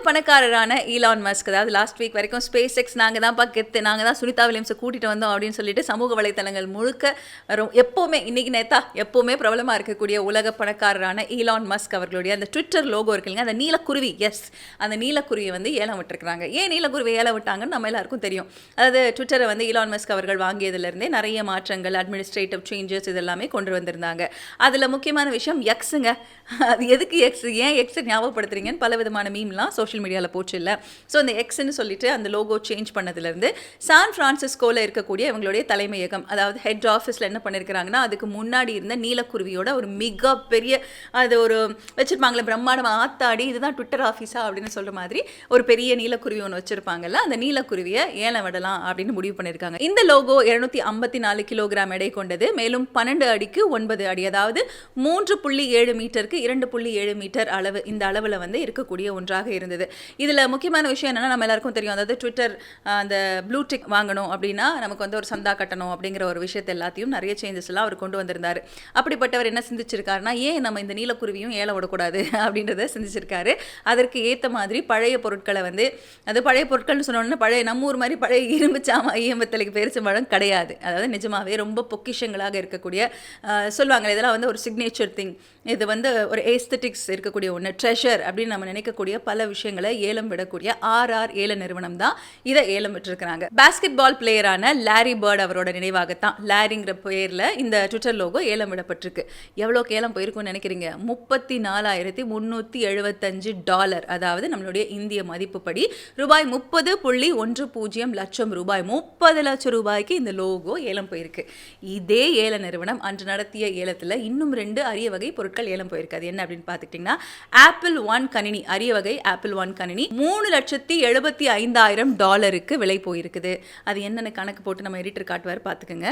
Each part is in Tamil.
பணக்காரரான ஈலான் மஸ்க், அதாவது லாஸ்ட் வீக் வரைக்கும் ஸ்பேஸ் எக்ஸ் நாங்கள் தான் கெத்து, நாங்கள் தான் சுனிதா வில்லியம்ஸை கூட்டிகிட்டு வந்தோம் அப்படின்னு சொல்லிட்டு சமூக வலைத்தளங்கள் முழுக்க எப்போவுமே இன்னைக்கு நேத்தா எப்போவுமே பிரபலமாக இருக்கக்கூடிய உலக பணக்காரரான ஈலான் மஸ்க் அவர்களுடைய அந்த ட்விட்டர் லோகோ இருக்கு இல்லைங்க, அந்த நீலக்குருவி, அந்த நீலக்குருவியை வந்து ஏலம் விட்டுருக்காங்க. ஏன் நீலக்குருவி ஏலம் விட்டாங்கன்னு நம்ம எல்லாருக்கும் தெரியும். அதாவது ட்விட்டரை வந்து ஈலான் மஸ்க் அவர்கள் வாங்கியதுலேருந்தே நிறைய மாற்றங்கள், அட்மினிஸ்ட்ரேட்டிவ் சேஞ்சஸ் இதெல்லாமே கொண்டு வந்திருந்தாங்க. அதில் முக்கியமான விஷயம் எக்ஸுங்க. அது எதுக்கு எக்ஸ், ஏன் எக்ஸ் ஞாபகப்படுத்துறீங்கன்னு பல விதமான மீம்லாம் சோஷியல் மீடியாவில் போச்சு இல்லை. ஸோ அந்த எக்ஸ்ன்னு சொல்லிட்டு அந்த லோகோ சேஞ்ச் பண்ணதுலேருந்து சான் ஃப்ரான்சிஸ்கோவில் இருக்கக்கூடிய இவங்களுடைய தலைமையகம், அதாவது ஹெட் ஆஃபீஸில் என்ன பண்ணியிருக்கிறாங்கன்னா, அதுக்கு முன்னாடி இருந்த நீலக்குருவியோட ஒரு மிகப்பெரிய அது ஒரு வச்சுருப்பாங்களே பிரம்மாண்டம், ஆத்தாடி இதுதான் ட்விட்டர் ஆஃபீஸா அப்படின்னு சொல்கிற மாதிரி ஒரு பெரிய நீலக்குருவி ஒன்று வச்சுருப்பாங்கல்ல, அந்த நீலக்குருவியை ஏலம் விடலாம் அப்படின்னு முடிவு பண்ணியிருக்காங்க. இந்த லோகோ 254 கிலோகிராம் எடை கொண்டது. மேலும் 12 அடிக்கு 9 அடி, அதாவது 3.7 மீட்டருக்கு 2.7 மீட்டர் அளவு, இந்த அளவில் வந்து இருக்கக்கூடிய ஒன்றாக இருந்தது. இதில் முக்கியமான விஷயம் என்னென்னா, நம்ம எல்லாருக்கும் தெரியும், அதாவது ட்விட்டர் அந்த ப்ளூ டிக் வாங்கணும் அப்படின்னா நமக்கு வந்து ஒரு சந்தா கட்டணும் அப்படிங்கிற ஒரு விஷயத்தை எல்லாத்தையும் நிறைய சேஞ்சஸ் எல்லாம் அவர் கொண்டு வந்திருந்தார். அப்படிப்பட்டவர் என்ன சிந்திச்சிருக்காருன்னா, ஏன் நம்ம இந்த நீலக்குருவியும் ஏலம் விடக்கூடாது அப்படின்றத சிந்திச்சிருக்காரு. அதற்கு ஏற்ற மாதிரி பழைய பொருட்களை வந்து, அது பழைய பொருட்கள்னு சொன்னோன்னா பழைய நம்ம ஊர் மாதிரி பழைய இரும்பு சாமா ஈயம்பத்தலைக்கு பெருசம்பழம் கிடையாது. அதாவது நிஜமாவே ரொம்ப பொக்கிஷங்களாக இருக்கக்கூடிய சொல்லுவாங்க, இதெல்லாம் வந்து ஒரு சிக்னேச்சர் திங், இது வந்து ஒரு ஏஸ்தட்டிக்ஸ் இருக்கக்கூடிய ஒன்று, ட்ரெஷர் அப்படின்னு நம்ம நினைக்கக்கூடிய பல விஷயங்களை ஏலம் விடக்கூடிய RR ஏல நிறுவனம் தான் இதை ஏலம் விட்டுருக்கிறாங்க. பாஸ்கெட் பால் பிளேயரான லாரி பேர்ட் அவரோட நினைவாகத்தான் லாரிங்கிற பெயரில் இந்த ட்விட்டர் லோகோ ஏலம் விடப்பட்டிருக்கு. எவ்வளோக்கு ஏலம் போயிருக்கும்னு நினைக்கிறீங்க? $34,375, அதாவது நம்மளுடைய இந்திய மதிப்புப்படி ரூபாய் 30.10 லட்சம் ரூபாய், 30 லட்சம் ரூபாய்க்கு இந்த லோகோ ஏலம் போயிருக்கு. இதே ஏல நிறுவனம் அன்று நடத்திய ஏலத்தில் இன்னும் 2 அரிய வகை பொருட்கள் ஏலம் போயிருக்கு. அது என்ன அப்படின்னு பார்த்துக்கிட்டிங்கன்னா, ஆப்பிள் ஒன் கணினி, அரிய வகை ஆப்பிள் ஒன் கணினி $3,75,000 விலை போயிருக்குது. அது என்னென்ன கணக்கு போட்டு நம்ம எடிட்டர் காட்டுவார் பார்த்துக்கோங்க,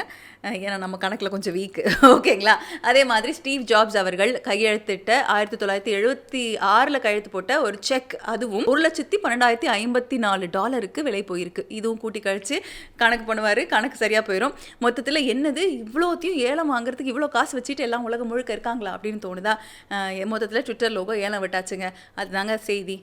ஏன்னா நம்ம கணக்கில் கொஞ்சம் வீக். ஓகேங்களா? அதே மாதிரி ஸ்டீவ் ஜாப்ஸ் அவர்கள் கையெழுத்திட்ட 1976 கையெழுத்து போட்ட ஒரு செக், அதுவும் $1,12,054 விலை போயிருக்கு. இதுவும் கூட்டி கழிச்சு கணக்கு பண்ணுவார், கணக்கு சரியாக போயிடும். மொத்தத்தில் என்னது இவ்வளோத்தையும் ஏலம் வாங்குறதுக்கு இவ்வளோ காசு வச்சுட்டு எல்லாம் உலகம் முழுக்க இருக்காங்களா அப்படின்னு தோணுதா? மொத்தத்தில் ட்விட்டர் லோகோ ஏலம் விட்டாச்சுங்க. அதுதாங்க செய்தி.